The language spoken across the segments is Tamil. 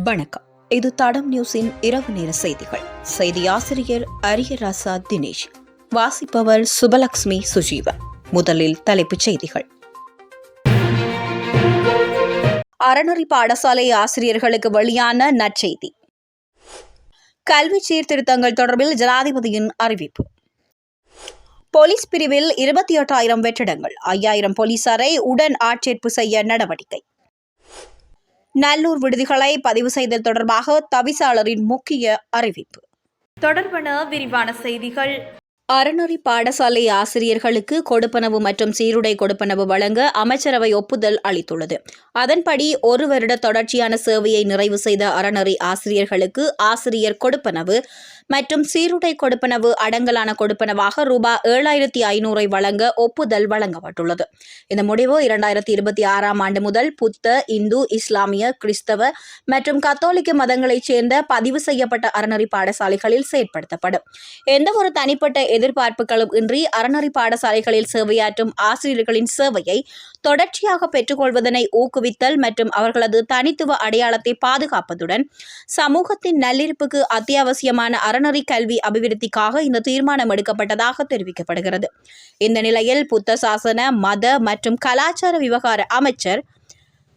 வணக்கம். இது தடம் நியூஸின் இரவு நேர செய்திகள். செய்தி ஆசிரியர் அரியராசா தினேஷ். வாசிப்பவர் சுபலக்ஷ்மி சுஜீவன். முதலில் தலைப்புச் செய்திகள். அறநெறி பாடசாலை ஆசிரியர்களுக்கு வெளியான நற்செய்தி. கல்வி சீர்திருத்தங்கள் தொடர்பில் ஜனாதிபதியின் அறிவிப்பு. போலீஸ் பிரிவில் 28,000 வெற்றிடங்கள், 5,000 போலீசாரை உடன் ஆட்சேர்ப்பு செய்ய நடவடிக்கை. நல்லூர் விடுதிகளை பதிவு செய்தல் தொடர்பாக தவிசாளரின் முக்கிய அறிவிப்பு. தொடர்பான விரிவான செய்திகள். அறநெறி பாடசாலை ஆசிரியர்களுக்கு கொடுப்பனவு மற்றும் சீருடை கொடுப்பனவு வழங்க அமைச்சரவை ஒப்புதல் அளித்துள்ளது. அதன்படி 1 வருட தொடர்ச்சியான சேவையை நிறைவு செய்த அறநெறி ஆசிரியர்களுக்கு ஆசிரியர் கொடுப்பனவு மற்றும் சீருடை கொடுப்பனவு அடங்கலான கொடுப்பனவாக ரூபாய் 7,500 வழங்க ஒப்புதல் வழங்கப்பட்டுள்ளது. இந்த முடிவு 2026 ஆண்டு முதல் புத்த, இந்து, இஸ்லாமிய, கிறிஸ்தவ மற்றும் கத்தோலிக்க மதங்களைச் சேர்ந்த பதிவு செய்யப்பட்ட அறநெறி பாடசாலைகளில் செயற்படுத்தப்படும். எந்தவொரு தனிப்பட்ட எதிர்பார்ப்புகளும் இன்றி அறநெறி பாடசாலைகளில் சேவையாற்றும் ஆசிரியர்களின் சேவையை தொடர்ச்சியாக பெற்றுக்கொள்வதனை ஊக்குவித்தல் மற்றும் அவர்களது தனித்துவ அடையாளத்தை பாதுகாப்பதுடன் சமூகத்தின் நல்லிருப்புக்கு அத்தியாவசியமான அறநெறி கல்வி அபிவிருத்திக்காக இந்த தீர்மானம் எடுக்கப்பட்டதாக தெரிவிக்கப்படுகிறது. இந்த நிலையில் புத்த சாசன, மத மற்றும் கலாச்சார விவகார அமைச்சர்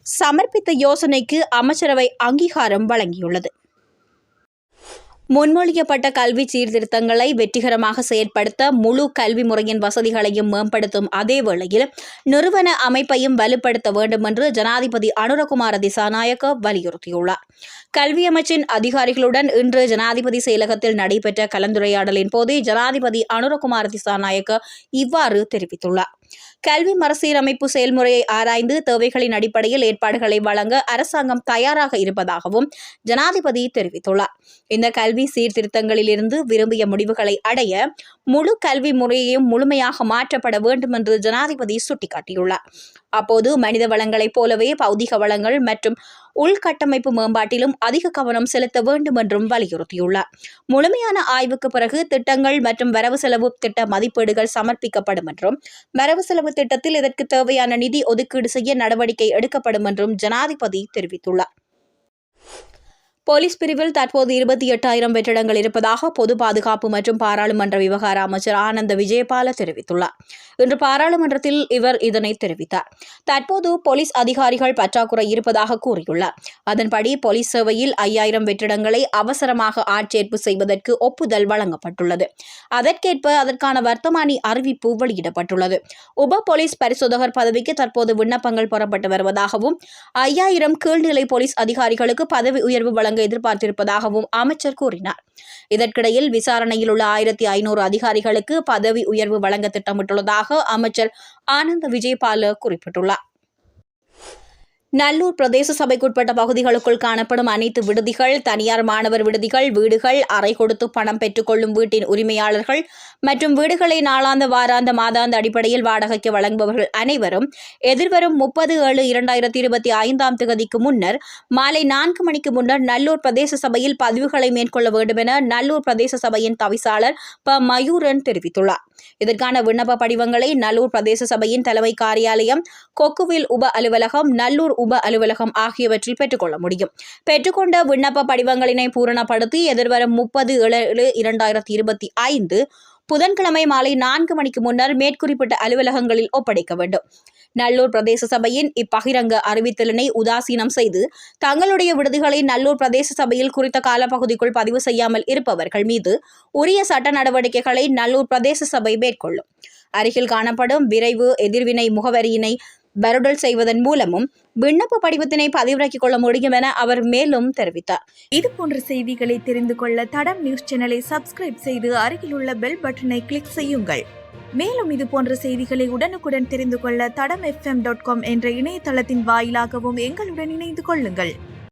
சமர்ப்பித்த யோசனைக்கு அமைச்சரவை அங்கீகாரம் வழங்கியுள்ளது. முன்மொழியப்பட்ட கல்வி சீர்திருத்தங்களை வெற்றிகரமாக செயற்படுத்த முழு கல்வி முறையின் வசதிகளையும் மேம்படுத்தும் அதே வேளையில் நிறுவன அமைப்பையும் வலுப்படுத்த வேண்டும் என்று ஜனாதிபதி அனுரகுமார திசாநாயக்க வலியுறுத்தியுள்ளார். கல்வி அமைச்சின் அதிகாரிகளுடன் இன்று ஜனாதிபதி செயலகத்தில் நடைபெற்ற கலந்துரையாடலின் போது ஜனாதிபதி அனுரகுமார திசாநாயக்க இவ்வாறு தெரிவித்துள்ளார். கல்வி மறுசீரமைப்பு செயல்முறையை ஆராய்ந்து தேவைகளின் அடிப்படையில் ஏற்பாடுகளை வழங்க அரசாங்கம் தயாராக இருப்பதாகவும் ஜனாதிபதி தெரிவித்துள்ளார். இந்த கல்வி சீர்திருத்தங்களிலிருந்து விரும்பிய முடிவுகளை அடைய முழு கல்வி முறையையும் முழுமையாக மாற்றப்பட வேண்டும் என்று ஜனாதிபதி சுட்டிக்காட்டியுள்ளார். அப்போது மனித வளங்களைப் போலவே பௌதிக வளங்கள் மற்றும் உள்கட்டமைப்பு மேம்பாட்டிலும் அதிக கவனம் செலுத்த வேண்டும் என்றும் வலியுறுத்தியுள்ளார். முழுமையான ஆய்வுக்கு பிறகு திட்டங்கள் மற்றும் வரவு செலவு திட்ட மதிப்பீடுகள் சமர்ப்பிக்கப்படும் என்றும் வரவு செலவு திட்டத்தில் இதற்கு தேவையான நிதி ஒதுக்கீடு செய்ய நடவடிக்கை எடுக்கப்படும் என்றும் ஜனாதிபதி தெரிவித்துள்ளார். போலீஸ் பிரிவில் தற்போது 28,000 வெற்றிடங்கள் இருப்பதாக பொது பாதுகாப்பு மற்றும் பாராளுமன்ற விவகார அமைச்சர் ஆனந்த விஜயபால தெரிவித்துள்ளார். இன்று பாராளுமன்றத்தில் இவர் இதனை தெரிவித்தார். தற்போது போலீஸ் அதிகாரிகள் பற்றாக்குறை இருப்பதாக கூறியுள்ளார். அதன்படி போலீஸ் சேவையில் 5,000 வெற்றிடங்களை அவசரமாக ஆட்சேர்ப்பு செய்வதற்கு ஒப்புதல் வழங்கப்பட்டுள்ளது. அதற்கேற்ப அதற்கான வர்த்தமானி அறிவிப்பு வெளியிடப்பட்டுள்ளது. உப போலீஸ் பரிசோதகர் பதவிக்கு தற்போது விண்ணப்பங்கள் பெறப்பட்டு வருவதாகவும் 5,000 கீழ்நிலை போலீஸ் அதிகாரிகளுக்கு பதவி உயர்வு வழங்க எதிர்பார்த்திருப்பதாகவும் அமைச்சர் கூறினார். இதற்கிடையில் விசாரணையில் உள்ள 1,500 அதிகாரிகளுக்கு பதவி உயர்வு வழங்க திட்டமிட்டுள்ளதாக அமைச்சர் ஆனந்த விஜயபால குறிப்பிட்டுள்ளார். நல்லூர் பிரதேச சபைக்குட்பட்ட பகுதிகளுக்குள் காணப்படும் அனைத்து விடுதிகள், தனியார் மாணவர் விடுதிகள், வீடுகள், அறை கொடுத்து பணம் பெற்றுக்கொள்ளும் வீட்டின் உரிமையாளர்கள் மற்றும் வீடுகளை நாளாந்த, வாராந்த, மாதாந்த அடிப்படையில் வாடகைக்கு வழங்குபவர்கள் அனைவரும் எதிர்வரும் 30/7/2025 முன்னர் மாலை 4 மணிக்கு முன்னர் நல்லூர் பிரதேச சபையில் பதிவுகளை மேற்கொள்ள வேண்டும் என நல்லூர் பிரதேச சபையின் தவிசாளர் ப. மயூரன் தெரிவித்துள்ளார். இதற்கான விண்ணப்ப படிவங்களை நல்லூர் பிரதேச சபையின் தலைமை காரியாலயம், கொக்குவில் உப அலுவலகம், நல்லூர் உப அலுவலகம் ஆகியவற்றில் பெற்றுக்கொள்ள முடியும். பெற்றுக்கொண்ட விண்ணப்ப படிவங்களினை பூரணப்படுத்தி எதிர்வரும் 30/7/2025 புதன்கிழமை மாலை 4 மணிக்கு முன்னர் மேற்குறிப்பிட்ட அலுவலகங்களில் ஒப்படைக்க வேண்டும். நல்லூர் பிரதேச சபையின் இப்பகிரங்க அறிவித்தலினை உதாசீனம் செய்து தங்களுடைய விடுதிகளை நல்லூர் பிரதேச சபையில் குறித்த காலப்பகுதிக்குள் பதிவு செய்யாமல் இருப்பவர்கள் மீது உரிய சட்ட நடவடிக்கைகளை நல்லூர் பிரதேச சபை மேற்கொள்ளும். அருகில் காணப்படும் விரைவு எதிர்வினை முகவரியினை பருடல் செய்வதன் மூலமும் விண்ணப்ப படிவத்தினை பதிவிறக்கிக் கொள்ள முடியும் என அவர் மேலும் தெரிவித்தார். இதுபோன்ற செய்திகளை தெரிந்து கொள்ள தடம் நியூஸ் சேனலை சப்ஸ்கிரைப் செய்து அருகில் உள்ள பெல் பட்டனை கிளிக் செய்யுங்கள். மேலும் இதுபோன்ற செய்திகளை உடனுக்குடன் தெரிந்து கொள்ள தடம் FM.com என்ற இணையதளத்தின் வாயிலாகவும் எங்களுடன் இணைந்து கொள்ளுங்கள்.